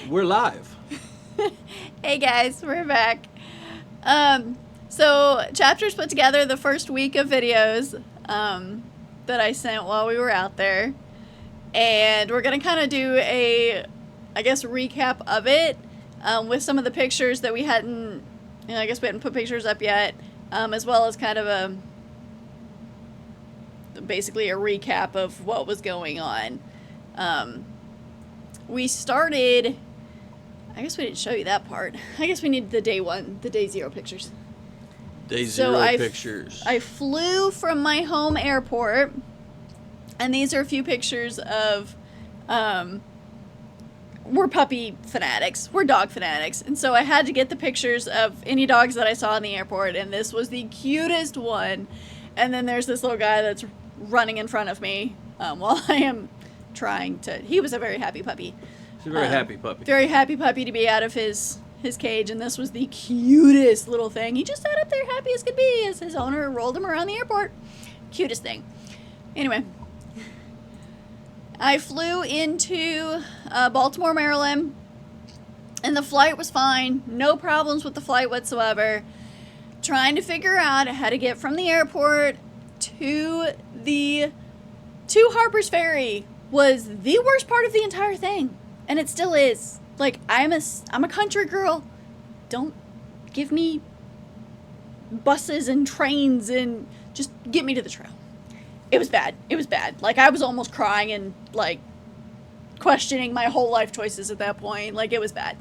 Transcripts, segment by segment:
We're live. Hey guys, we're back. So Chapters put together the first week of videos that I sent while we were out there, and we're gonna kind of do a, I guess, recap of it with some of the pictures that we hadn't, I guess we hadn't put pictures up yet, as well as kind of basically a recap of what was going on. We started. I guess we didn't show you that part. I guess we need the day zero pictures. Day zero pictures. I flew from my home airport, and these are a few pictures of, we're puppy fanatics. We're dog fanatics. And so I had to get the pictures of any dogs that I saw in the airport, and this was the cutest one. And then there's this little guy that's running in front of me while I am trying to... He was a very happy puppy. He's a very happy puppy. Very happy puppy to be out of his cage, and this was the cutest little thing. He just sat up there happy as could be as his owner rolled him around the airport. Cutest thing. Anyway, I flew into Baltimore, Maryland, and the flight was fine. No problems with the flight whatsoever. Trying to figure out how to get from the airport to Harper's Ferry was the worst part of the entire thing. And it still is. Like, I'm a country girl. Don't give me buses and trains and just get me to the trail. It was bad. It was bad. Like, I was almost crying and, like, questioning my whole life choices at that point. Like, it was bad.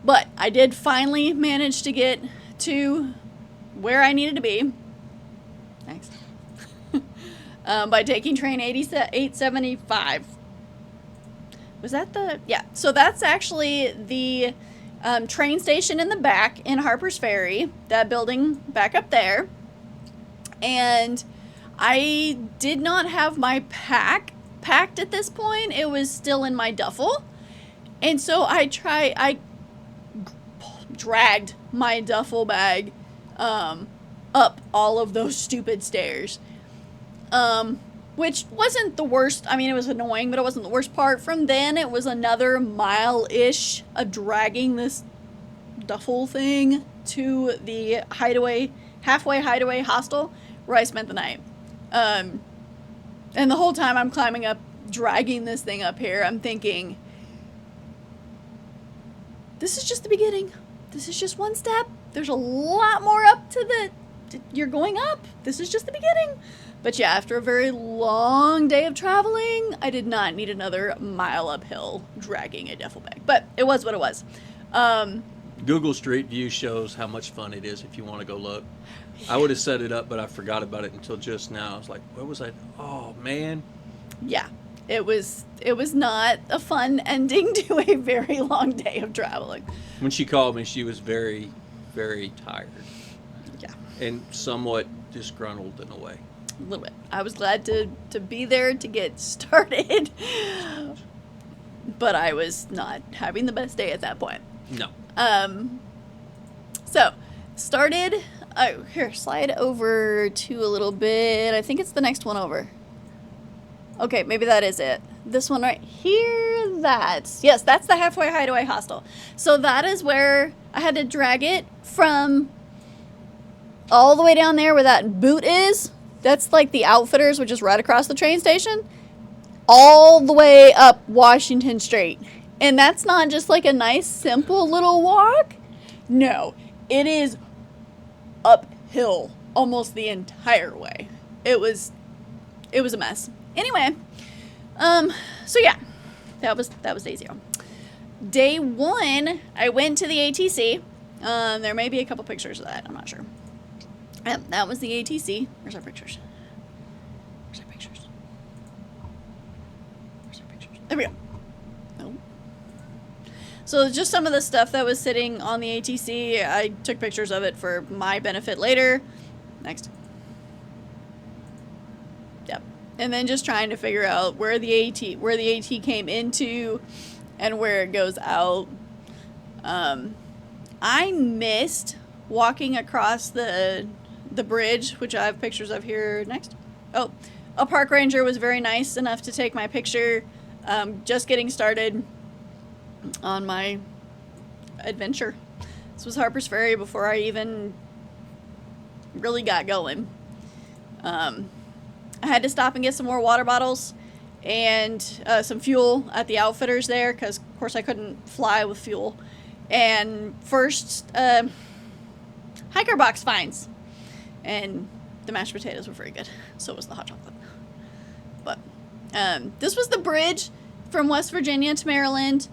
But I did finally manage to get to where I needed to be. Thanks. By taking train 875. Was that the... Yeah. So that's actually the train station in the back in Harper's Ferry. That building back up there. And I did not have my packed at this point. It was still in my duffel. And so I dragged my duffel bag up all of those stupid stairs. Which wasn't the worst. I mean, it was annoying, but it wasn't the worst part. From then, it was another mile-ish of dragging this duffel thing to the halfway hideaway hostel where I spent the night. And the whole time I'm climbing up, dragging this thing up here, I'm thinking, this is just the beginning. This is just one step. There's a lot more up you're going up. This is just the beginning. But yeah, after a very long day of traveling, I did not need another mile uphill dragging a duffel bag. But it was what it was. Google Street View shows how much fun it is if you want to go look. I would have set it up, but I forgot about it until just now. I was like, where was I? Oh, man. Yeah, it was not a fun ending to a very long day of traveling. When she called me, she was very, very tired. Yeah. And somewhat disgruntled in a way. A little bit. I was glad to be there to get started, but I was not having the best day at that point. No. So started. Here, slide over to a little bit. I think it's the next one over. Okay, maybe that is it. This one right here. Yes, that's the halfway hideaway hostel. So that is where I had to drag it from all the way down there where that boot is. That's like the Outfitters, which is right across the train station, all the way up Washington Street. And that's not just like a nice, simple little walk. No, it is uphill almost the entire way. It was a mess. Anyway, so yeah, that was day zero. Day one, I went to the ATC. There may be a couple pictures of that. I'm not sure. Yep, that was the ATC. Where's our pictures? There we go. Oh. So just some of the stuff that was sitting on the ATC, I took pictures of it for my benefit later. Next. Yep. And then just trying to figure out where the AT came into and where it goes out. I missed walking across the bridge, which I have pictures of here next. Oh, a park ranger was very nice enough to take my picture. Just getting started. on my adventure. This was Harper's Ferry before I even really got going. I had to stop and get some more water bottles and some fuel at the outfitters there because, of course, I couldn't fly with fuel. And first, hiker box finds. And the mashed potatoes were very good. So was the hot chocolate. But this was the bridge from West Virginia to Maryland.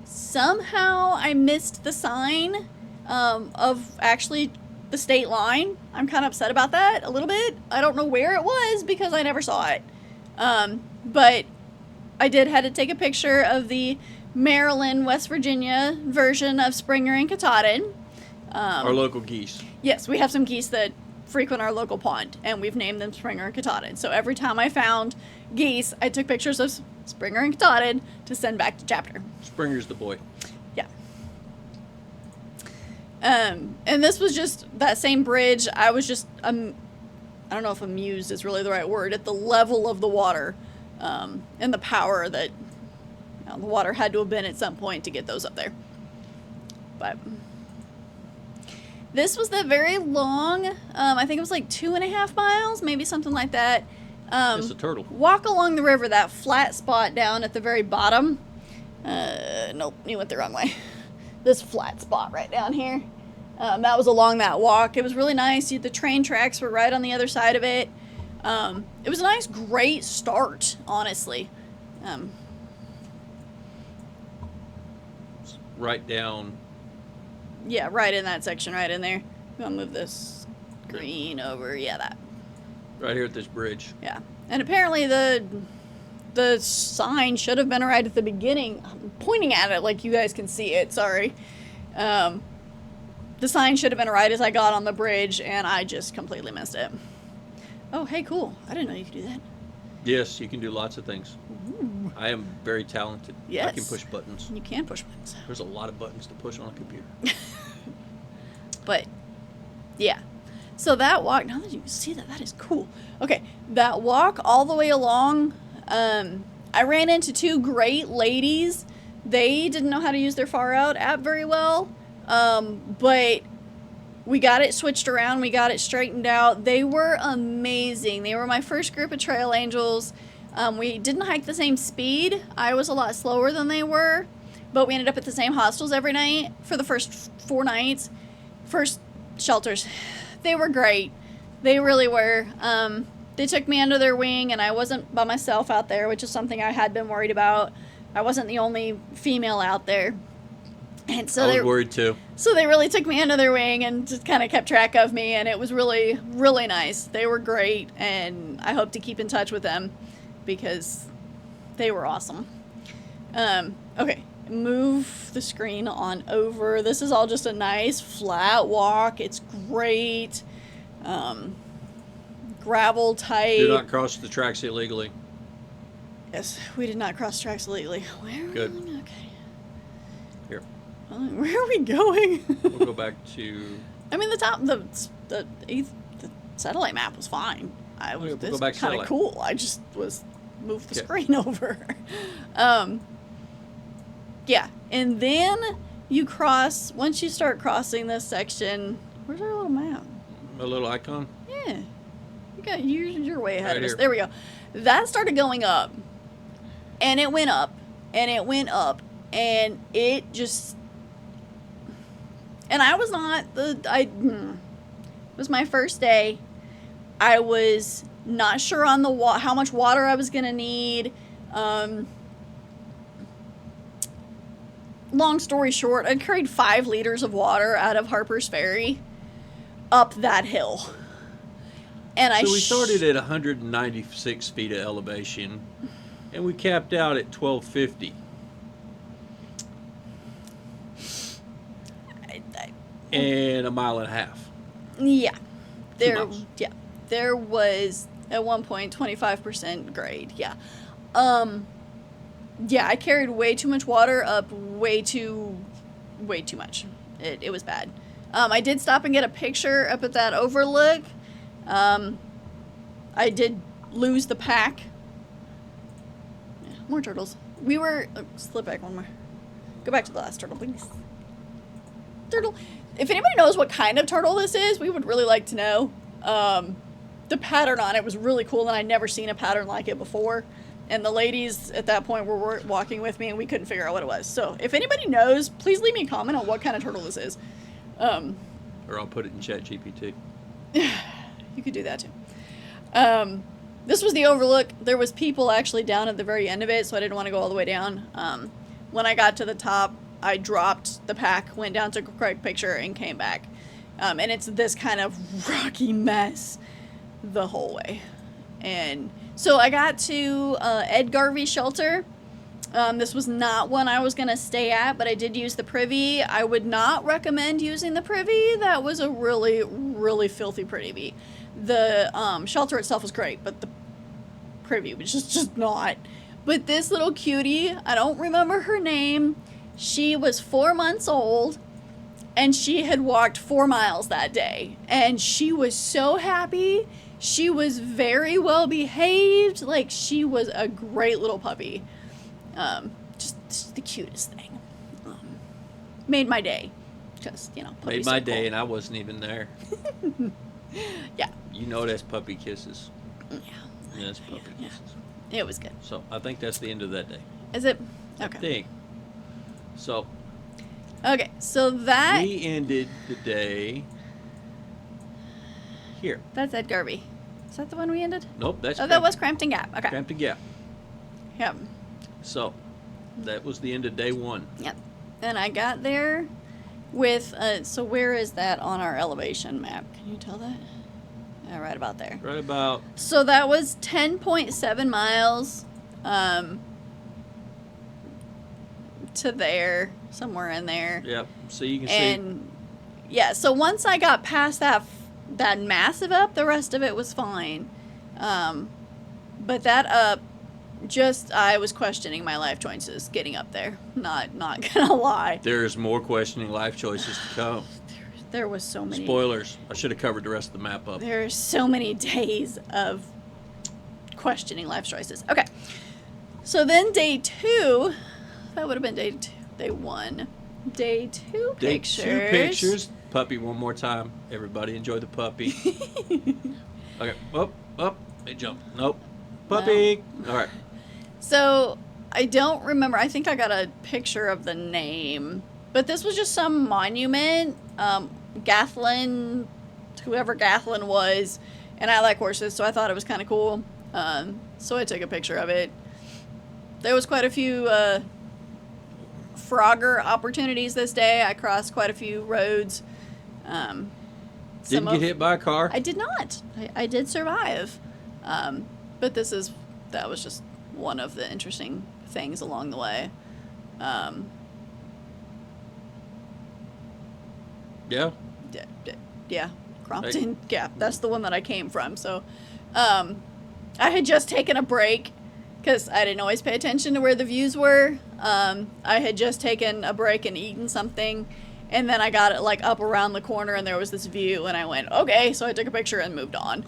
Somehow I missed the sign of actually the state line. I'm kind of upset about that a little bit. I don't know where it was because I never saw it. But I had to take a picture of the Maryland, West Virginia version of Springer and Katahdin. Our local geese. Yes, we have some geese that frequent our local pond, and we've named them Springer and Katahdin. So every time I found geese, I took pictures of Springer and Katahdin to send back to chapter. Springer's the boy. Yeah. And this was just that same bridge. I was just, I don't know if amused is really the right word, at the level of the water and the power that the water had to have been at some point to get those up there. But this was the very long, I think it was like 2.5 miles, maybe something like that. It's a turtle. Walk along the river, that flat spot down at the very bottom. Nope, you went the wrong way. This flat spot right down here. That was along that walk. It was really nice. The train tracks were right on the other side of it. It was a nice, great start, honestly. Right down. Yeah, right in that section, right in there. I'm gonna move this screen over. Yeah, that. Right here at this bridge. Yeah, and apparently the sign should have been right at the beginning. I'm pointing at it like you guys can see it. Sorry. The sign should have been right as I got on the bridge, and I just completely missed it. Oh, hey, cool. I didn't know you could do that. Yes, you can do lots of things. Ooh. I am very talented. Yes. I can push buttons. You can push buttons. There's a lot of buttons to push on a computer. But, yeah. So that walk, now that you can see that, that is cool. Okay, that walk all the way along, I ran into 2 great ladies. They didn't know how to use their Far Out app very well, but we got it switched around. We got it straightened out. They were amazing. They were my first group of trail angels. We didn't hike the same speed. I was a lot slower than they were, but we ended up at the same hostels every night for the first 4 nights. First shelters. They were great. They really were. They took me under their wing, and I wasn't by myself out there, which is something I had been worried about. I wasn't the only female out there. And so I was worried too. So they really took me under their wing and just kind of kept track of me, and it was really, really nice. They were great, and I hope to keep in touch with them because they were awesome. Okay, move the screen on over. This is all just a nice flat walk. It's great. Gravel type. Do not cross the tracks illegally. Yes, we did not cross tracks illegally. Where are we Good. going? Okay. Here. Where are we going? We'll go back to... I mean, the satellite map was fine. We'll This go back to kind of satellite. cool. I just moved the Okay. screen over. Yeah, and then you cross. Once you start crossing this section, where's our little map? A little icon. Yeah, you're way ahead Right of us. here. There we go. That started going up, and it went up, and it went up, and it just. And I was not it was my first day. I was not sure on how much water I was gonna need. Long story short, I carried 5 liters of water out of Harper's Ferry up that hill. And So we started at 196 feet of elevation, and we capped out at 1250. And 1.5 miles. Yeah. 2 miles. Yeah. There was at one point 25% grade. Yeah. Yeah, I carried way too much water up way too much. It was bad. I did stop and get a picture up at that overlook. I did lose the pack. Yeah, more turtles. we were slip back one more. Go back to the last turtle, please. Turtle. If anybody knows what kind of turtle this is, we would really like to know. The pattern on it was really cool, and I'd never seen a pattern like it before. And the ladies at that point were walking with me, and we couldn't figure out what it was. So if anybody knows, please leave me a comment on what kind of turtle this is. Or I'll put it in ChatGPT. You could do that too. This was the overlook. There was people actually down at the very end of it, so I didn't want to go all the way down. When I got to the top, I dropped the pack, went down, took a quick picture, and came back. And it's this kind of rocky mess the whole way. And so I got to Ed Garvey Shelter. This was not one I was going to stay at, but I did use the privy. I would not recommend using the privy. That was a really, really filthy privy. The shelter itself was great, but the privy was just not. But this little cutie, I don't remember her name. She was 4 months old, and she had walked 4 miles that day. And she was so happy. She was very well behaved. Like, she was a great little puppy. Just the cutest thing. Made my day. Because, you know, Made my day, cool. And I wasn't even there. Yeah. You know that's puppy kisses. Yeah. Yeah, that's puppy kisses. It was good. So, I think that's the end of that day. Is it? Okay. I think. So. Okay, so that... We ended the day here. That's Ed Garvey. Is that the one we ended? Nope, that's... Oh, that was Crampton Gap. Okay. Crampton Gap. Yep. So, that was the end of day one. Yep. And I got there with... so where is that on our elevation map? Can you tell that? Yeah, right about there. Right about... So that was 10.7 miles to there. Somewhere in there. Yep. So you can see... And, yeah, so once I got past that massive up, the rest of it was fine. But that up... I was questioning my life choices getting up there. Not gonna lie. There's more questioning life choices to come. There was so many. Spoilers. I should have covered the rest of the map up. There's so many days of questioning life choices. Okay. So then day 2, that would have been day 1. Day 2 pictures. Day 2 pictures. Puppy one more time. Everybody enjoy the puppy. Okay. Up. They jump. Nope. Puppy. No. All right. So, I don't remember. I think I got a picture of the name. But this was just some monument. Gathlin, whoever Gathlin was. And I like horses, so I thought it was kind of cool. So I took a picture of it. There was quite a few Frogger opportunities this day. I crossed quite a few roads. Didn't get hit by a car? I did not. I did survive. But that was just one of the interesting things along the way. Yeah. Yeah. Crompton Gap. That's the one that I came from. So, I had just taken a break because I didn't always pay attention to where the views were. I had just taken a break and eaten something. And then I got it like up around the corner and there was this view and I went, okay. So I took a picture and moved on.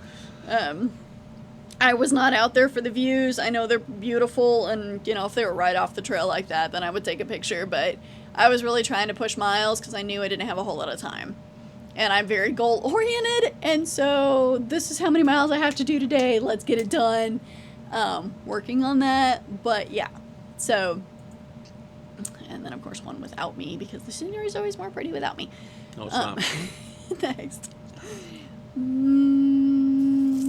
I was not out there for the views. I know they're beautiful and, you know, if they were right off the trail like that, then I would take a picture. But I was really trying to push miles because I knew I didn't have a whole lot of time. And I'm very goal-oriented, and so this is how many miles I have to do today. Let's get it done. Working on that, but yeah. So, and then, of course, one without me because the scenery is always more pretty without me. No, it's not. Next.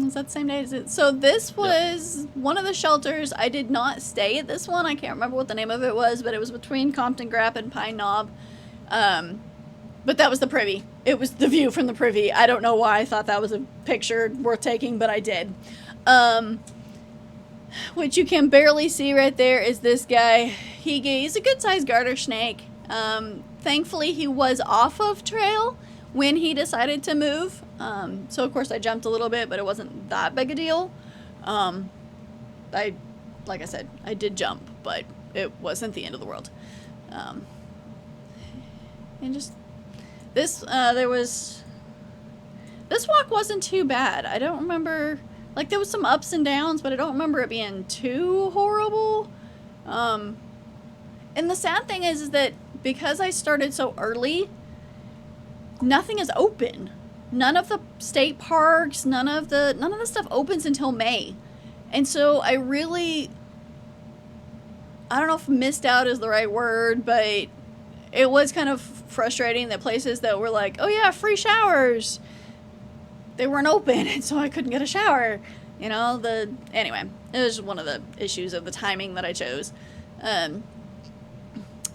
Is that the same day? Is it? So this was one of the shelters. I did not stay at this one. I can't remember what the name of it was, but it was between Compton Gap and Pine Knob. But that was the privy. It was the view from the privy. I don't know why I thought that was a picture worth taking, but I did. What you can barely see right there is this guy. He's a good-sized garter snake. Thankfully, he was off of trail when he decided to move. So, of course, I jumped a little bit, but it wasn't that big a deal. Like I said, I did jump, but it wasn't the end of the world. And just... This walk wasn't too bad. I don't remember, like, there was some ups and downs, but I don't remember it being too horrible. And the sad thing is that because I started so early, nothing is open. None of the state parks, none of the stuff opens until May. And so I don't know if missed out is the right word, but it was kind of frustrating that places that were like, oh yeah, free showers, they weren't open, and so I couldn't get a shower. Anyway, it was one of the issues of the timing that I chose.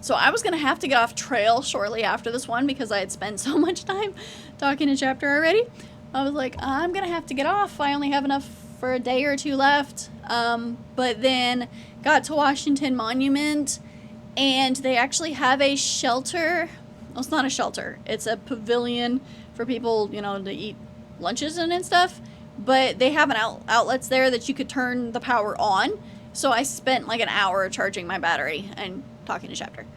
So I was going to have to get off trail shortly after this one because I had spent so much time talking to Chapter already. I was like, I'm going to have to get off. I only have enough for a day or two left. But then got to Washington Monument, and they actually have a shelter. Well, it's not a shelter. It's a pavilion for people, to eat lunches and stuff. But they have outlets there that you could turn the power on. So I spent like an hour charging my battery and talking to Chapter.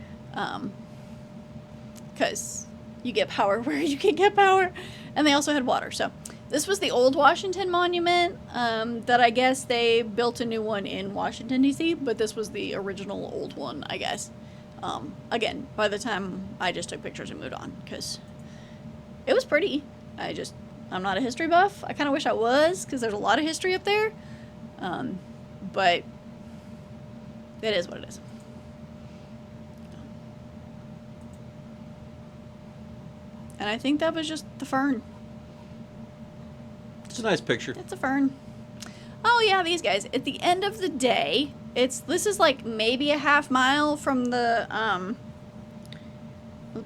Because you get power where you can get power. And they also had water. So this was the old Washington Monument that I guess they built a new one in Washington, D.C. But this was the original old one, I guess. Again, by the time I just took pictures and moved on. Because it was pretty. I'm not a history buff. I kind of wish I was, because there's a lot of history up there. But it is what it is. And I think that was just the fern. It's a nice picture. It's a fern. Oh yeah, these guys. At the end of the day, this is like maybe a half mile from the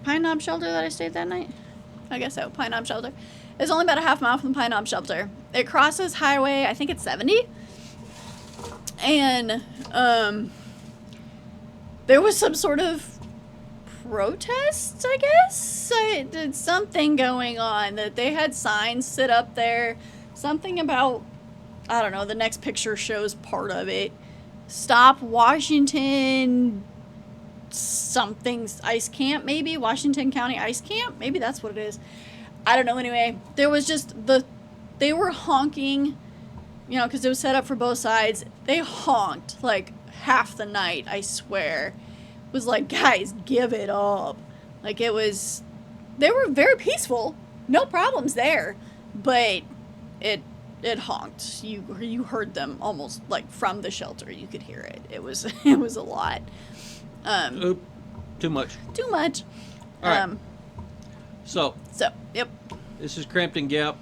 Pine Knob shelter that I stayed that night. I guess so. Pine Knob shelter. It's only about a half mile from the Pine Knob shelter. It crosses highway, I think it's 70. And there was some sort of protest, I guess. Did something going on that they had signs sit up there. Something about, I don't know, the next picture shows part of it. Stop Washington something's ice camp, maybe? Washington County Ice Camp? Maybe that's what it is. I don't know. Anyway, there was just they were honking, because it was set up for both sides. They honked like half the night, I swear. It was like, guys, give it up. Like they were very peaceful. No problems there. But it honked. You heard them almost like from the shelter. You could hear it. It was a lot. Too much. Too much. All right. So, yep. This is Crampton Gap.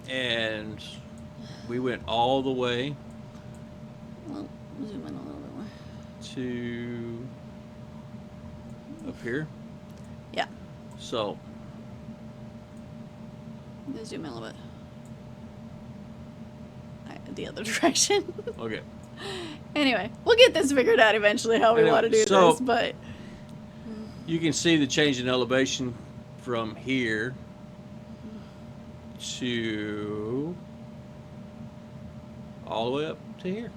And we went all the way Well, zoom in a little bit more. to up here. Yeah. So, Zoom in a little bit. The other direction. okay. Anyway, we'll get this figured out eventually how we want to do this, but You can see the change in elevation from here to all the way up to here.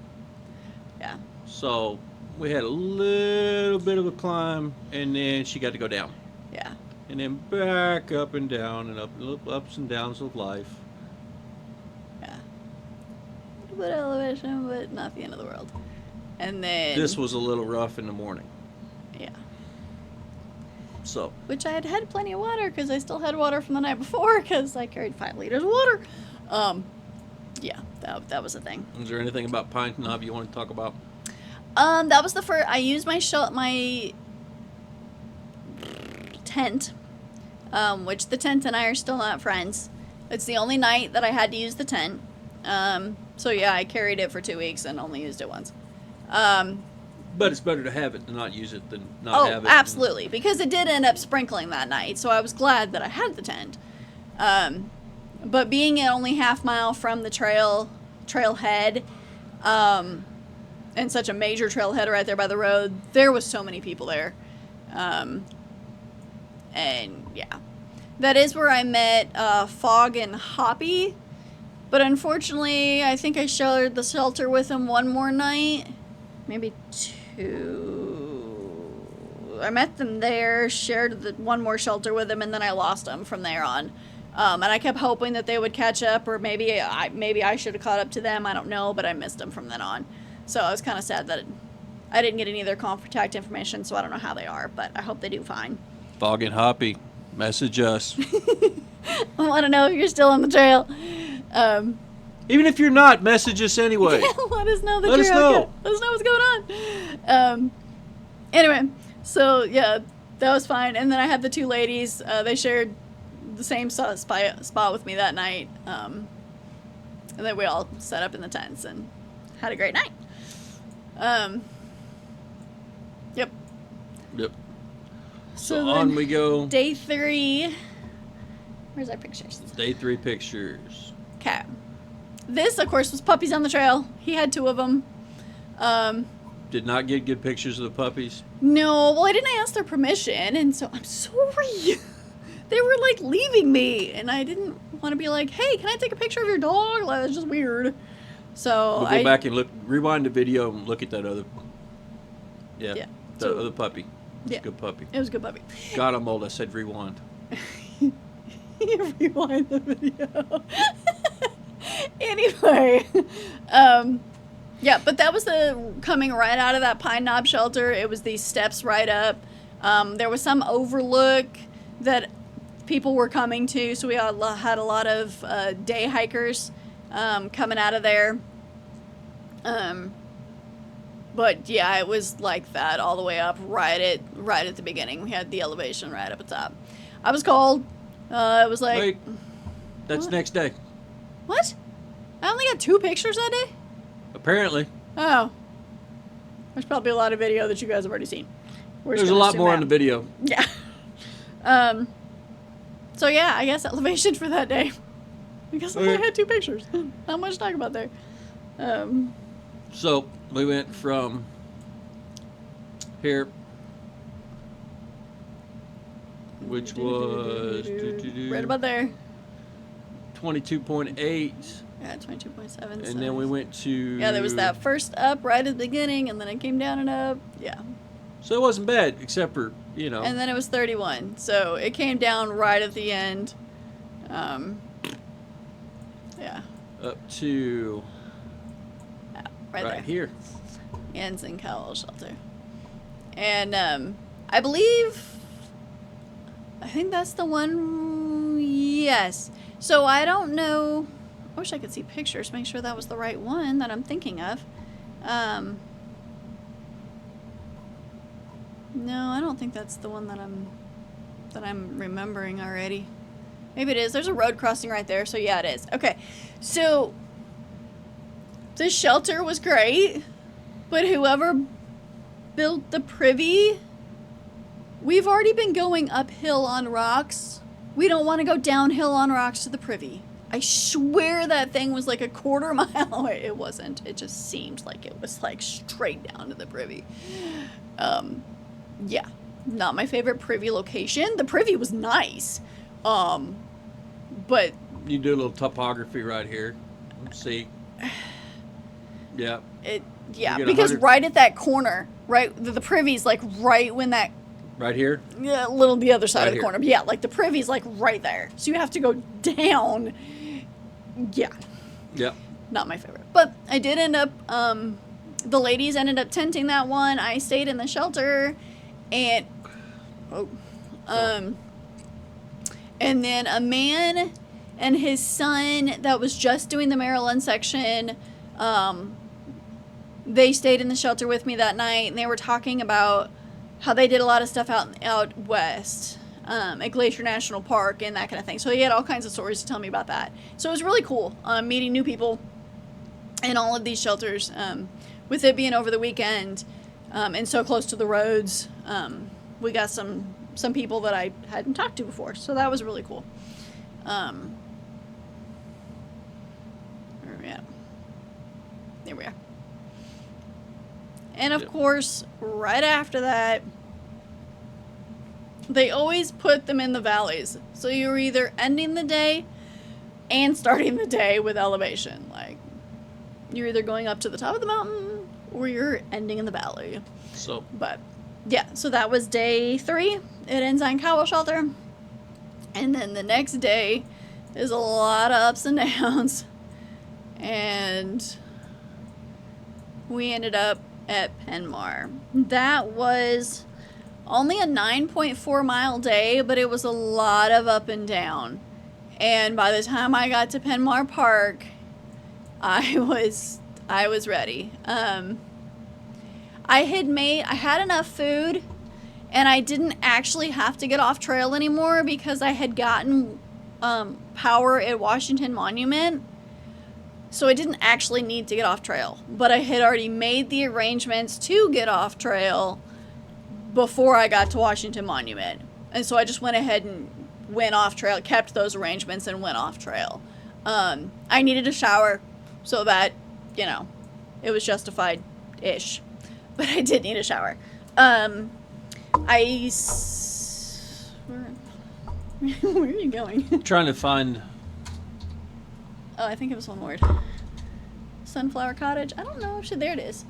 yeah. So we had a little bit of a climb, and then she got to go down, Yeah. and then back up and down, and ups and downs of life. Yeah. A little bit of elevation, but not the end of the world. And then This was a little rough in the morning. yeah. So Which I had plenty of water because I still had water from the night before because I carried 5 liters of water. Yeah, that was the thing. is there anything about Pine Knob you want to talk about? That was the first. I used my tent, which the tent and I are still not friends. It's the only night that I had to use the tent. So yeah, I carried it for 2 weeks and only used it once. But it's better to have it than not use it than not have it. Oh, absolutely, because it did end up sprinkling that night, so I was glad that I had the tent. But being at only half mile from the trailhead, and such a major trailhead right there by the road, there was so many people there. And yeah, that is where I met Fog and Hoppy. But unfortunately, I think I shared the shelter with him one more night. Maybe 2. I met them there, shared the one more shelter with them, and then I lost them from there on. And I kept hoping that they would catch up, or maybe I should have caught up to them. I don't know, but I missed them from then on. So I was kind of sad that I didn't get any of their contact information, so I don't know how they are, but I hope they do fine. Fog and Hoppy, message us. I want to know if you're still on the trail. Even if you're not, message us anyway. Let us know that Let you're us know. okay. Let us know what's going on. Anyway, so yeah, that was fine. And then I had the two ladies. They shared the same spot with me that night. And then we all set up in the tents and had a great night. Yep. Yep. So So on then we go. Day 3. Where's our pictures? Day 3 pictures. Okay. This, of course, was puppies on the trail. He had 2 of them. Did not get good pictures of the puppies. No, well, I didn't ask their permission, and so I'm sorry. They were, like, leaving me, and I didn't want to be like, hey, can I take a picture of your dog? Like, that's just weird. So We'll go back and rewind the video and look at that other. Yeah. Yeah. The So- other puppy. It's Yeah. a good puppy. It was a good puppy. God, I'm old. I said rewind. Rewind the video. Anyway, yeah, but that was the coming right out of that pine knob shelter. It was these steps right up. There was some overlook that people were coming to, so we had a lot of day hikers coming out of there. But yeah, it was like that all the way up, right at the beginning. We had the elevation right up at top. I was cold. It was like, Wait. That's What? next day. what? I only got 2 pictures that day? Apparently. Oh. There's probably a lot of video that you guys have already seen. We're just There's a gonna lot zoom more out. on the video. Yeah. So yeah, I guess elevation for that day. I guess I only Okay. had 2 pictures. Not much to talk about there. So we went from here, which was right about there. 22.8, Yeah, 22.7. and then we went to. Yeah, there was that first up right at the beginning, and then it came down and up. Yeah. So it wasn't bad, except for And then it was 31. So it came down right at the end. Yeah. up to Right there. here. Anson Cowell Shelter. And I think that's the one. Yes. So I don't know. I wish I could see pictures, make sure that was the right one that I'm thinking of. No, I don't think that's the one that I'm remembering already. Maybe it is. There's a road crossing right there, so yeah, it is. Okay. So this shelter was great, but whoever built the privy, we've already been going uphill on rocks. We don't want to go downhill on rocks to the privy. I swear that thing was like a quarter mile away. It wasn't. It just seemed like it was like straight down to the privy. Yeah, not my favorite privy location. The privy was nice. But You do a little topography right here. Let's see. Yeah. yeah, You get because 100 right at that corner, right, the privy's like right when that Right here. yeah, the other side Right of the here. corner. Yeah, like the privy's like right there. So you have to go down. Yeah, Yep. not my favorite. But I did end up, the ladies ended up tenting that one. I stayed in the shelter and, and then a man and his son that was just doing the Maryland section, they stayed in the shelter with me that night, and they were talking about how they did a lot of stuff out west, at Glacier National Park and that kind of thing. So he had all kinds of stories to tell me about that. So it was really cool, meeting new people in all of these shelters, with it being over the weekend, and so close to the roads. We got some people that I hadn't talked to before, so that was really cool. Where are we at? There we are. And of Yep. course, right after that, they always put them in the valleys. So you're either ending the day and starting the day with elevation. Like, you're either going up to the top of the mountain or you're ending in the valley. So But yeah, so that was day 3 at Ensign Cowell Shelter. And then the next day is a lot of ups and downs. And we ended up at Penmar. That was only a 9.4 mile day, but it was a lot of up and down. And by the time I got to Penmar Park, I was ready. I had enough food, and I didn't actually have to get off trail anymore because I had gotten power at Washington Monument. So I didn't actually need to get off trail, but I had already made the arrangements to get off trail before I got to Washington Monument. And so I just went ahead and went off trail, kept those arrangements, and went off trail. I needed a shower, so that, it was justified-ish. But I did need a shower. Where are you going? Trying to find. Oh, I think it was one word. Sunflower Cottage. I don't know. There it is.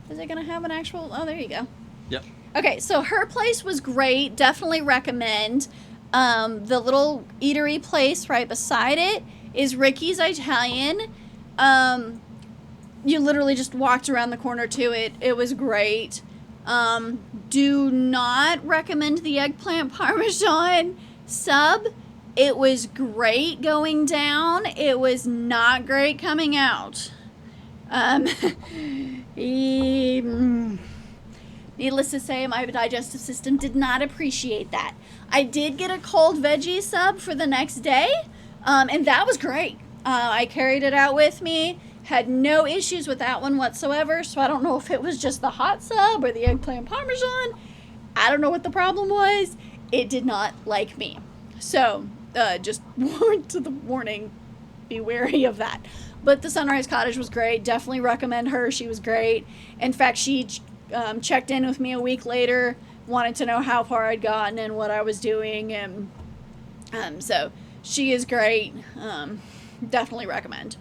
Is it going to have an actual... Oh, there you go. Yep. Okay, so her place was great. Definitely recommend. The little eatery place right beside it is Ricky's Italian. You literally just walked around the corner to it. It was great. Do not recommend the eggplant parmesan sub. It was great going down. It was not great coming out. Needless to say, my digestive system did not appreciate that. I did get a cold veggie sub for the next day, and that was great. I carried it out with me, had no issues with that one whatsoever, so I don't know if it was just the hot sub or the eggplant parmesan. I don't know what the problem was. It did not like me. So, just warning, be wary of that. But the Sunrise Cottage was great. Definitely recommend her. She was great. In fact, she checked in with me a week later, wanted to know how far I'd gotten and what I was doing. And so she is great. Definitely recommend.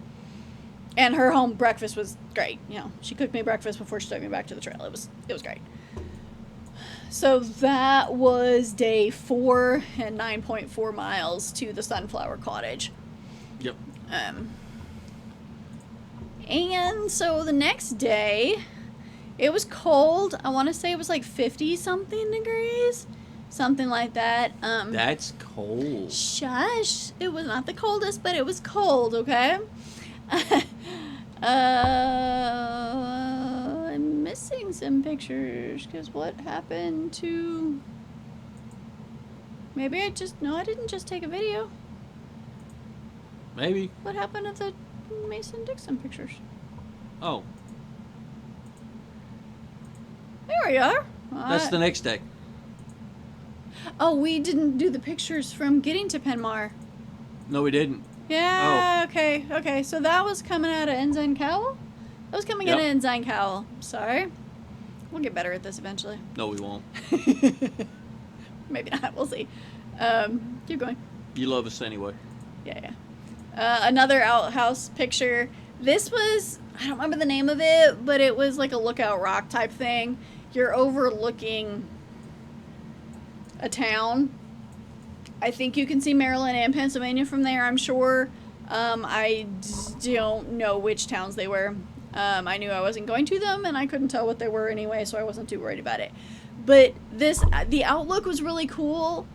And her home breakfast was great. She cooked me breakfast before she took me back to the trail. It was great. So that was day 4 and 9.4 miles to the Sunflower Cottage. Yep. And so the next day, it was cold. I want to say it was like 50-something degrees. Something like that. That's cold. Shush. It was not the coldest, but it was cold, okay? I'm missing some pictures, because what happened to... Maybe I didn't just take a video. Maybe. What happened to the Mason-Dixon pictures? Oh. There we are. That's the next day. Oh, we didn't do the pictures from getting to Penmar. No, we didn't. Yeah, okay. So that was coming out of Ensign Cowell? That was coming out of Ensign Cowell. Sorry. We'll get better at this eventually. No, we won't. Maybe not. We'll see. Keep going. You love us anyway. Yeah. Another outhouse picture. This was, I don't remember the name of it, but it was like a lookout rock type thing. You're overlooking a town. I think you can see Maryland and Pennsylvania from there, I'm sure. I don't know which towns they were. I knew I wasn't going to them, and I couldn't tell what they were anyway, so I wasn't too worried about it. But the outlook was really cool,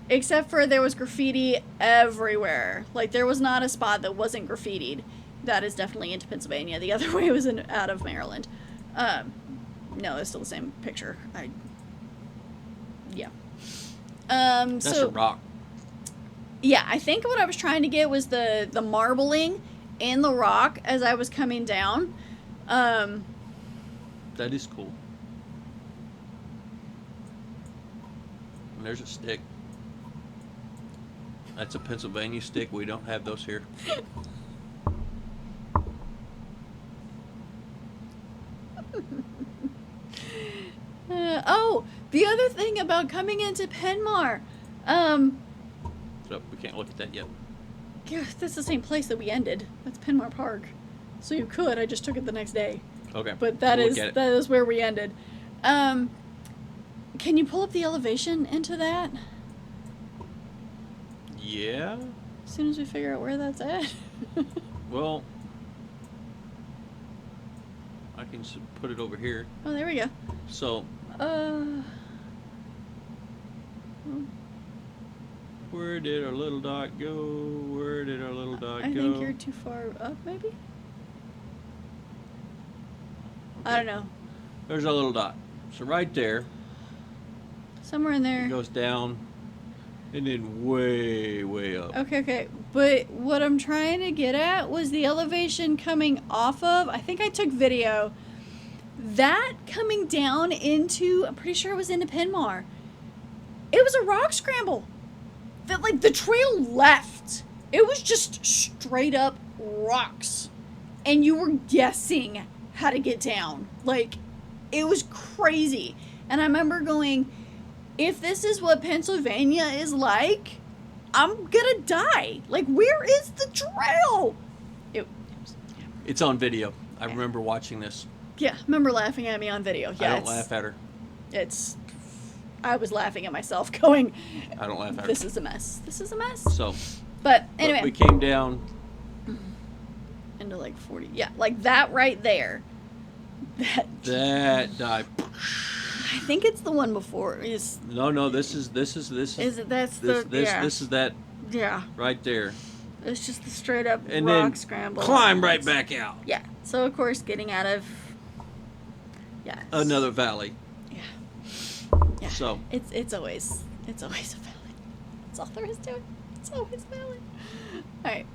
except for there was graffiti everywhere. Like, there was not a spot that wasn't graffitied. That is definitely into Pennsylvania. The other way was out of Maryland. No, it's still the same picture. Yeah. That's so, a rock. Yeah, I think what I was trying to get was the marbling in the rock as I was coming down. That is cool. And there's a stick. That's a Pennsylvania stick. We don't have those here. The other thing about coming into Penmar, So we can't look at that yet. yeah, that's the same place that we ended. That's Penmar Park. So you could. I just took it the next day. Okay. But that We'll is where we ended. Can you pull up the elevation into that? Yeah. As soon as we figure out where that's at. Well, I can put it over here. Oh, there we go. So, where did our little dot go? Where did our little dot go? I think you're too far up, maybe? Okay. I don't know. There's our little dot. So right there, Somewhere in there. it goes down, and then way, way up. Okay. But what I'm trying to get at was the elevation coming off of, I think I took video, that coming down into, I'm pretty sure it was into Penmar. It was a rock scramble. That, like, the trail left. It was just straight up rocks. And you were guessing how to get down. Like, it was crazy. And I remember going, if this is what Pennsylvania is like, I'm gonna die. Like, where is the trail? It's on video. I remember watching this. Yeah, remember laughing at me on video. Yeah, I don't laugh at her. I was laughing at myself going, I don't laugh at her. this is a mess. This is a mess. So, But anyway. we came down. Into like 40. Yeah, like that right there. That dive. I think it's the one before. No, this is Is it? That's the. Yeah. This is that Yeah. right there. It's just the straight up And rock then scramble. climb right back out. Yeah. So of course getting out of. Yeah. Another valley. Yeah. So. It's always a valley. That's all there is to it. It's always a valley. All right.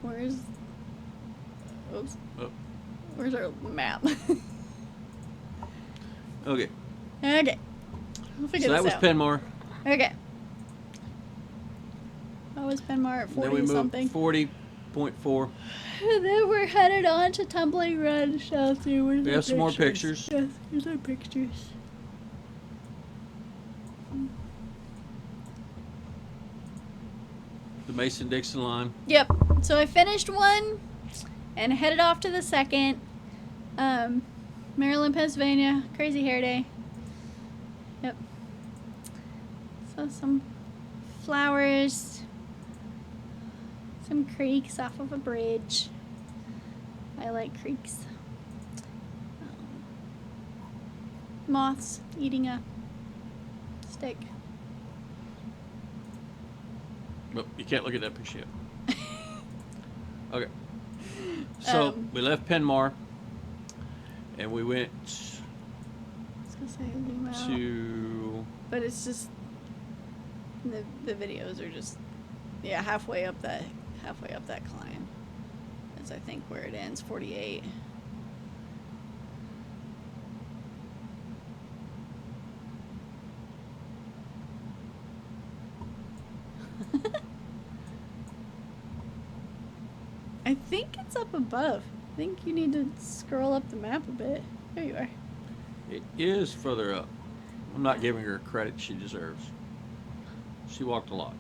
Oops. Oh. Where's our map? Okay. Okay. We'll figure So that this was out. Penmar. Okay. That was Penmar at 40 Then we moved something. 40.4. And then we're headed on to Tumbling Run Shelter. Where's We our have some more pictures. Yes, here's our pictures. The Mason-Dixon line. Yep. So I finished one and headed off to the second. Maryland, Pennsylvania. Crazy Hair Day. Yep. So some flowers. Some creeks off of a bridge. I like creeks. Moths eating a stick. But you can't look at that picture yet. Okay. So we left Penmar, and we went I was gonna say zoom out, to. but it's just the videos are just halfway up that climb. That's I think where it ends, 48. I think it's up above. I think you need to scroll up the map a bit. There you are. It is further up. I'm not giving her credit she deserves. She walked a lot.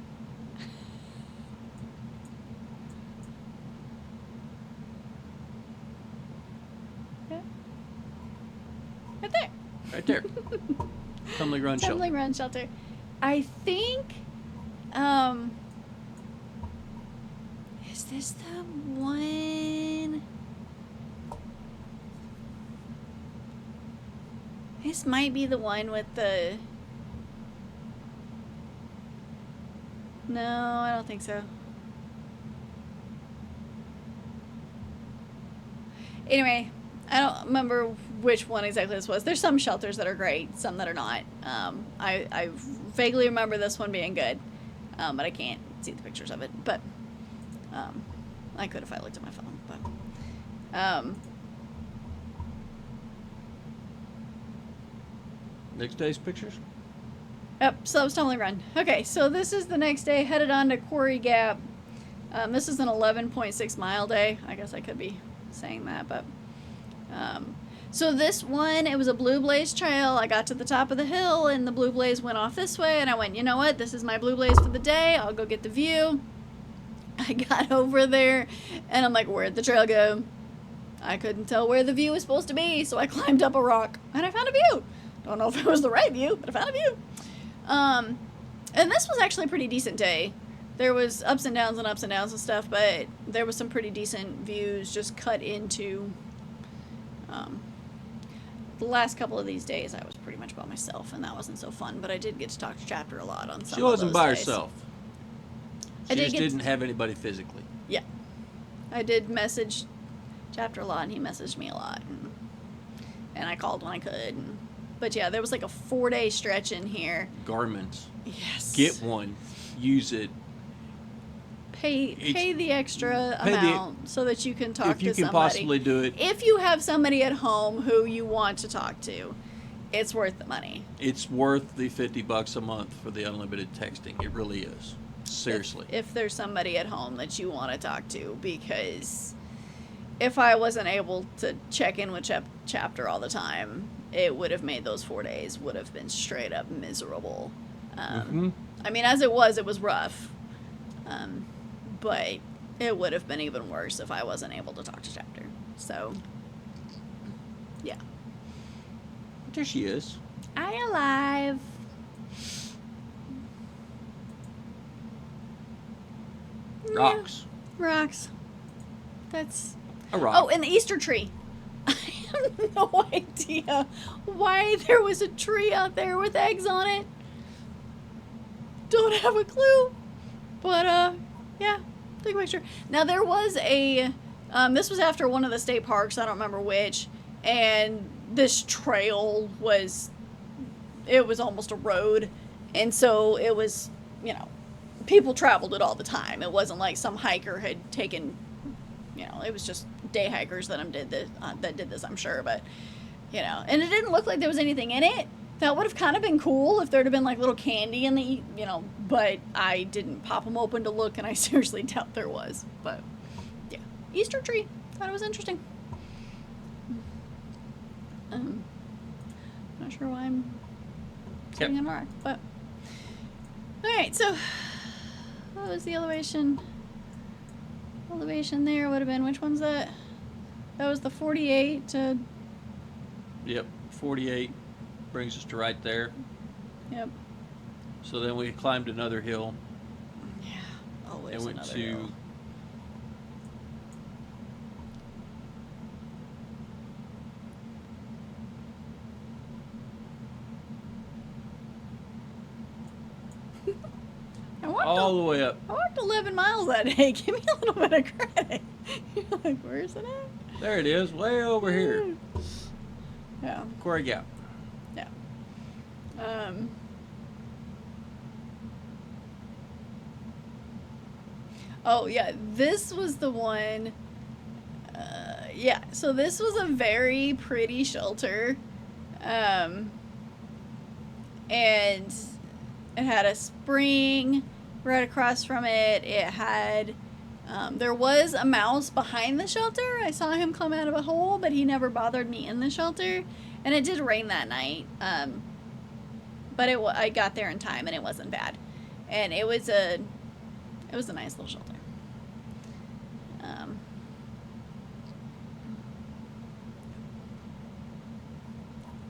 Yeah. Right there. Right there. Tumbling Run Shelter. Tumbling Run Shelter. I think, is this the one? This might be the one with the. No, I don't think so. Anyway, I don't remember which one exactly this was. There's some shelters that are great, some that are not. I vaguely remember this one being good, but I can't see the pictures of it. But I could if I looked at my phone. But Next day's pictures? yep, so that was Tumbling Run. Okay, so this is the next day, headed on to Quarry Gap. This is an 11.6 mile day. I guess I could be saying that, but so this one, it was a Blue Blaze trail. I got to the top of the hill and the Blue Blaze went off this way, and I went, you know what, this is my Blue Blaze for the day. I'll go get the view. I got over there and I'm like, where'd the trail go? I couldn't tell where the view was supposed to be, so I climbed up a rock and I found a view. Don't know if it was the right view, but I found a view. And this was actually a pretty decent day. There was ups and downs and stuff, but there was some pretty decent views just cut into the last couple of these days I was pretty much by myself, and that wasn't so fun. But I did get to talk to Chapter a lot on some She of wasn't those by days. herself. I She did just get didn't have anybody physically. Yeah, I did message Chapter a lot, and he messaged me a lot, and I called when I could. But yeah, there was like a 4-day stretch in here. Garments. Yes. Get one. Use it. Pay the extra Pay the- amount so that you can talk If you to can somebody. possibly do it, If you have somebody at home who you want to talk to, it's worth the money. it's worth the $50 a month for the unlimited texting. It really is. Seriously. If there's somebody at home that you want to talk to, because if I wasn't able to check in with Chapter all the time, it would have made those 4 days would have been straight up miserable. Mhm. I mean, as it was rough. But it would have been even worse if I wasn't able to talk to Chapter. So, yeah. There she is. I alive. Rocks. Yeah, rocks. That's... A rock. Oh, and the Easter tree. I have no idea why there was a tree out there with eggs on it. Don't have a clue. But, yeah, take a picture. Now, there was a, this was after one of the state parks, I don't remember which, and this trail was, it was almost a road, and so it was, you know, people traveled it all the time. It wasn't like some hiker had taken, you know, it was just day hikers that did this, I'm sure, but, you know, and it didn't look like there was anything in it. That would have kind of been cool if there'd have been like little candy in the, you know, but I didn't pop them open to look, and I seriously doubt there was. But yeah, Easter tree. Thought it was interesting. Not sure why I'm sitting on a rock, but all right. So what was the elevation? Elevation there would have been, which one's that? That was the 48 to. Yep. 48 brings us to right there. Yep. So then we climbed another hill Yeah. Always and went another to hill. all the way up. I walked 11 miles that day. Give me a little bit of credit. You're like, where is it at? There it is, way over here. Yeah. Quarry Gap. Yeah. Oh, yeah. This was the one. Yeah. So this was a very pretty shelter. And it had a spring right across from it. It had, there was a mouse behind the shelter. I saw him come out of a hole, but he never bothered me in the shelter. And it did rain that night. But I got there in time and it wasn't bad. And it was a nice little shelter.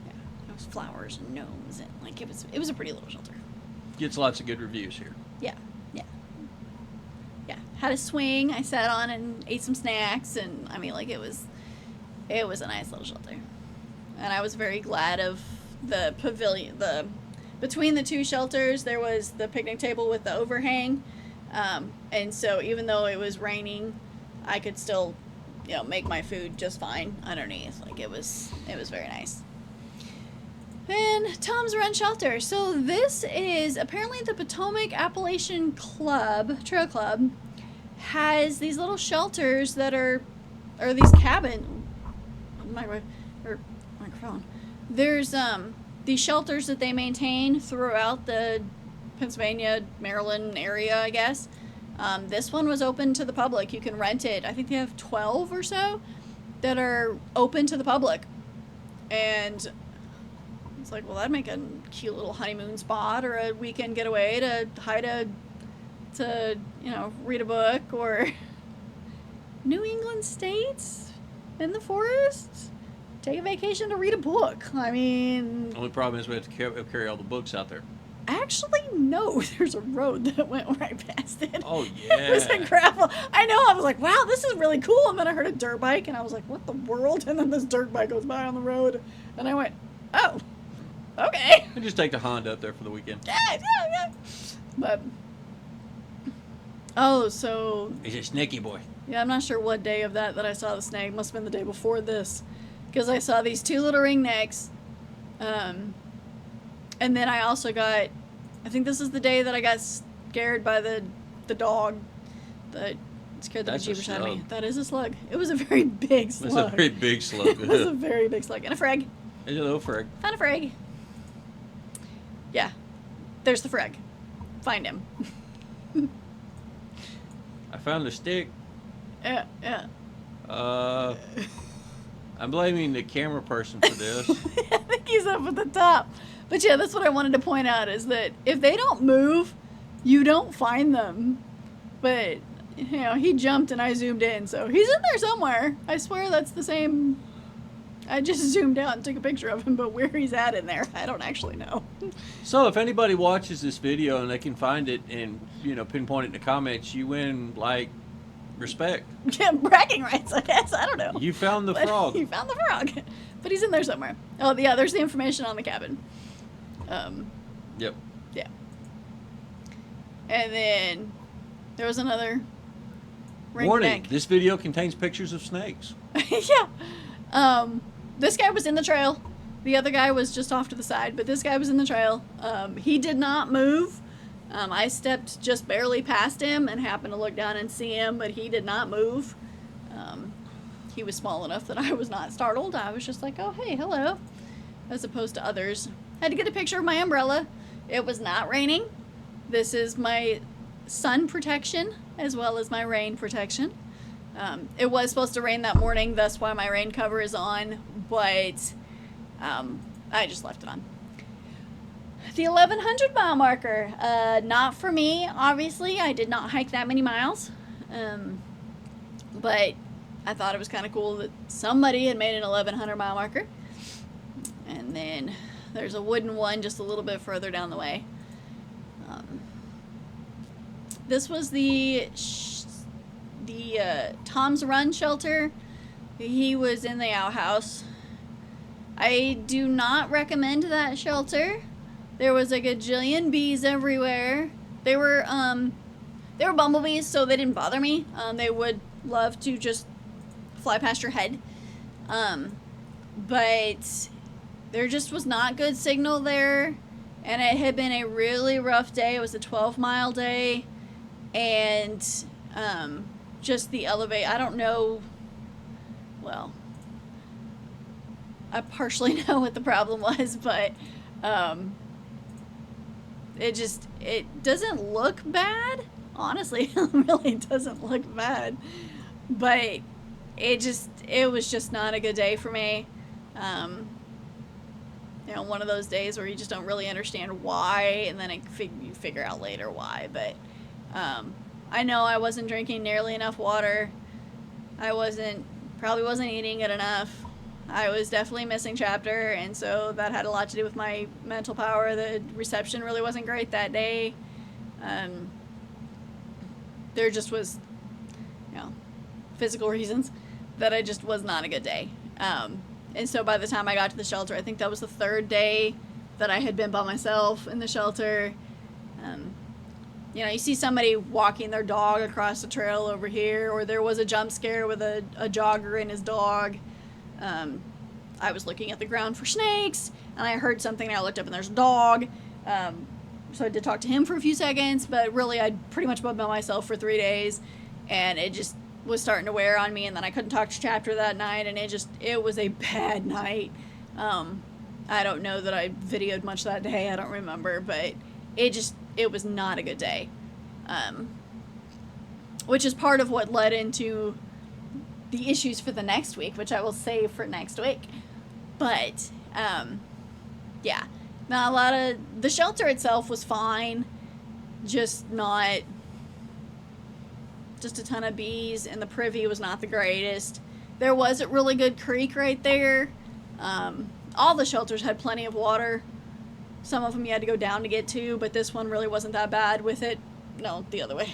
Yeah, there was flowers and gnomes and like it was a pretty little shelter. Gets lots of good reviews here. Yeah. Had a swing I sat on and ate some snacks, and I mean, like, it was a nice little shelter. And I was very glad of the pavilion. Between the two shelters, there was the picnic table with the overhang. And so even though it was raining, I could still, you know, make my food just fine underneath. Like, it was very nice. And Tom's Run Shelter. So this is apparently the Potomac Appalachian Trail Club has these little shelters that are these microphone. There's these shelters that they maintain throughout the Pennsylvania, Maryland area, I guess. This one was open to the public. You can rent it. I think they have 12 or so that are open to the public. And it's like, well, that'd make a cute little honeymoon spot or a weekend getaway to you know, read a book, or New England states in the forest. Take a vacation to read a book. I mean, Only problem is we have to carry all the books out there. actually, no. There's a road that went right past it. Oh, yeah. It was a gravel. I know. I was like, wow, this is really cool. And then I heard a dirt bike, and I was like, what the world? And then this dirt bike goes by on the road. And I went, oh, okay. I just take the Honda up there for the weekend. Yeah. But, oh, so, He's a snaky boy. yeah, I'm not sure what day of that I saw the snake. Must have been the day before this. Because I saw these 2 little ringnecks. And then I also got, I think this is the day that I got scared by the dog that scared the bejeebers out of me. That is a slug. It was a very big slug. That's a very big slug. It was a very big slug. And a frog. There's a little frog. Found a frog. Yeah. There's the frog. Find him. I found a stick. Yeah. I'm blaming the camera person for this. I think he's up at the top. But yeah, that's what I wanted to point out, is that if they don't move, you don't find them. But, you know, he jumped and I zoomed in, so he's in there somewhere. I swear that's the same. I just zoomed out and took a picture of him, but where he's at in there, I don't actually know. So if anybody watches this video and they can find it and, you know, pinpoint it in the comments, you win, like, respect. Yeah, bragging rights, I guess. I don't know. You found the But frog. You found the frog. But he's in there somewhere. Oh, yeah, there's the information on the cabin. Yep. Yeah. And then there was another ring Warning, neck. this video contains pictures of snakes. Yeah. This guy was in the trail. The other guy was just off to the side, but this guy was in the trail. He did not move. I stepped just barely past him and happened to look down and see him, but he did not move. He was small enough that I was not startled. I was just like, oh, hey, hello, as opposed to others. Had to get a picture of my umbrella. It was not raining. This is my sun protection as well as my rain protection. It was supposed to rain that morning, that's why my rain cover is on, but I just left it on. The 1100 mile marker, not for me, obviously. I did not hike that many miles, but I thought it was kind of cool that somebody had made an 1100 mile marker. And then there's a wooden one just a little bit further down the way. This was the Tom's Run shelter. He was in the outhouse. I do not recommend that shelter. There was a gajillion bees everywhere. They were bumblebees, so they didn't bother me. They would love to just fly past your head. But there just was not good signal there. And it had been a really rough day. It was a 12-mile day. And just the elevate, I don't know, well, I partially know what the problem was, but it doesn't look bad. Honestly, it really doesn't look bad. But it was just not a good day for me. You know, one of those days where you just don't really understand why, and then you figure out later why. But I know I wasn't drinking nearly enough water. I probably wasn't eating it enough. I was definitely missing chapter, and so that had a lot to do with my mental power. The reception really wasn't great that day. There just was, you know, physical reasons that I just was not a good day. And so by the time I got to the shelter, I think that was the 3rd day that I had been by myself in the shelter. You know, you see somebody walking their dog across the trail over here, or there was a jump scare with a jogger and his dog. I was looking at the ground for snakes, and I heard something, and I looked up, and there's a dog. So I did talk to him for a few seconds, but really I'd pretty much been by myself for 3 days, and it just was starting to wear on me, and then I couldn't talk to chapter that night, and it was a bad night. I don't know that I videoed much that day, I don't remember, but it was not a good day. Which is part of what led into the issues for the next week, which I will save for next week. But, yeah. Now, the shelter itself was fine, just a ton of bees, and the privy was not the greatest. There was a really good creek right there. All the shelters had plenty of water. Some of them you had to go down to get to, but this one really wasn't that bad with it. No, the other way.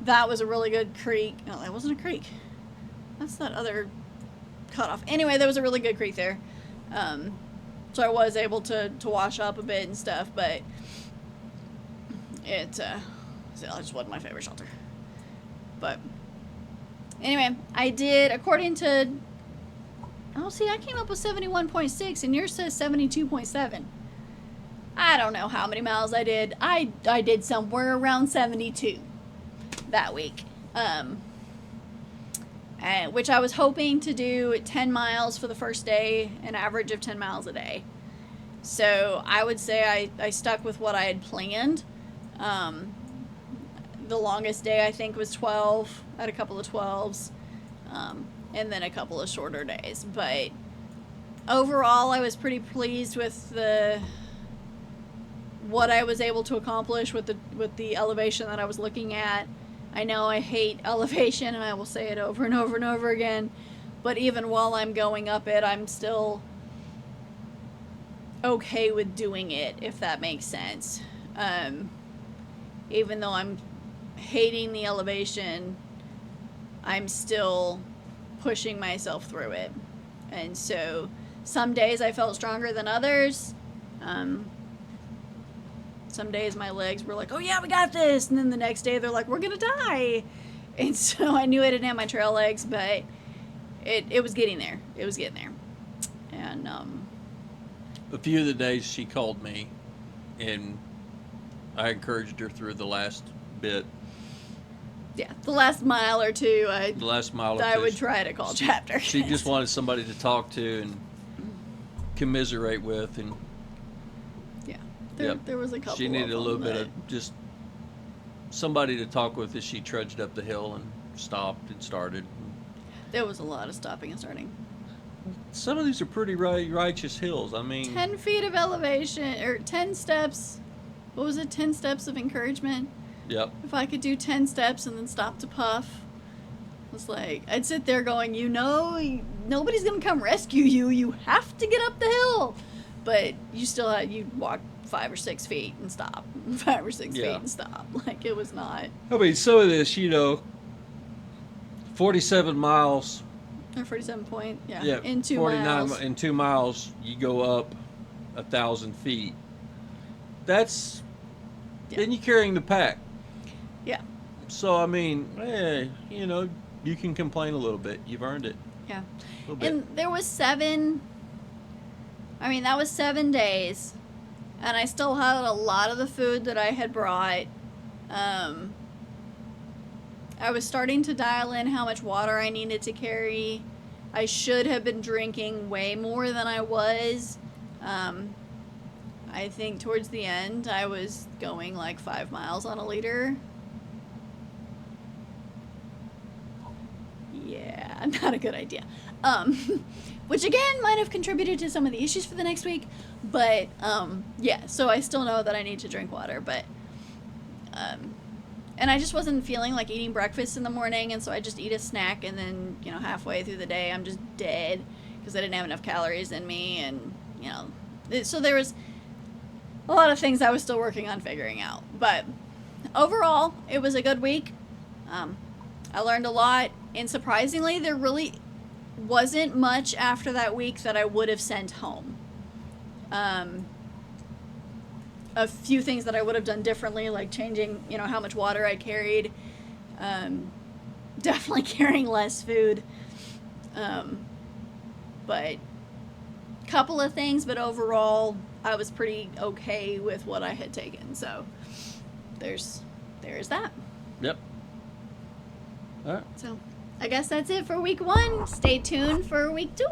That was a really good creek. No, that wasn't a creek. That's that other cutoff. Anyway, there was a really good creek there. So I was able to wash up a bit and stuff, but it just wasn't my favorite shelter. But anyway, I did, according to, oh, see, I came up with 71.6 and yours says 72.7. I don't know how many miles I did. I did somewhere around 72 that week. Which I was hoping to do 10 miles for the first day, an average of 10 miles a day. So I would say I stuck with what I had planned. The longest day I think was 12. I had a couple of 12s, and then a couple of shorter days. But overall, I was pretty pleased with what I was able to accomplish with the elevation that I was looking at. I know I hate elevation, and I will say it over and over and over again, but even while I'm going up it, I'm still okay with doing it, if that makes sense. Even though I'm hating the elevation, I'm still pushing myself through it. And so some days I felt stronger than others. Some days my legs were like, oh yeah, we got this. And then the next day they're like, we're going to die. And so I knew I didn't have my trail legs, but it was getting there. It was getting there. And A few of the days she called me, and I encouraged her through the last bit. yeah, the last mile or two, The last mile or I two, would try to call chapter. She just wanted somebody to talk to and commiserate with, and There was a couple. she needed of a little them bit of just somebody to talk with as she trudged up the hill and stopped and started. There was a lot of stopping and starting. Some of these are pretty righteous hills. I mean, 10 feet of elevation, or 10 steps. What was it? 10 steps of encouragement. yep. If I could do 10 steps and then stop to puff, it was like, I'd sit there going, nobody's going to come rescue you. You have to get up the hill. But you'd walk 5 or 6 feet and stop. 5 or 6 feet and stop. Like, it was not. I mean, some of this, 47 miles. Or 47 point, Yeah, in 2 49 miles. in 2 miles, you go up 1,000 feet. That's then you're carrying the pack. Yeah. So I mean, hey, you can complain a little bit. You've earned it. Yeah. A little bit. And there was 7, that was 7 days. And I still had a lot of the food that I had brought. I was starting to dial in how much water I needed to carry. I should have been drinking way more than I was. I think towards the end, I was going like 5 miles on a liter. Yeah, not a good idea. Which again might have contributed to some of the issues for the next week. But yeah, so I still know that I need to drink water. But and I just wasn't feeling like eating breakfast in the morning, and so I just eat a snack, and then halfway through the day I'm just dead because I didn't have enough calories in me, and so there was a lot of things I was still working on figuring out. But overall, it was a good week. I learned a lot, and surprisingly, there really wasn't much after that week that I would have sent home. A few things that I would have done differently, like changing, how much water I carried, definitely carrying less food, but couple of things, but overall, I was pretty okay with what I had taken, so there's that. Yep. All right. So I guess that's it for week 1. Stay tuned for week 2.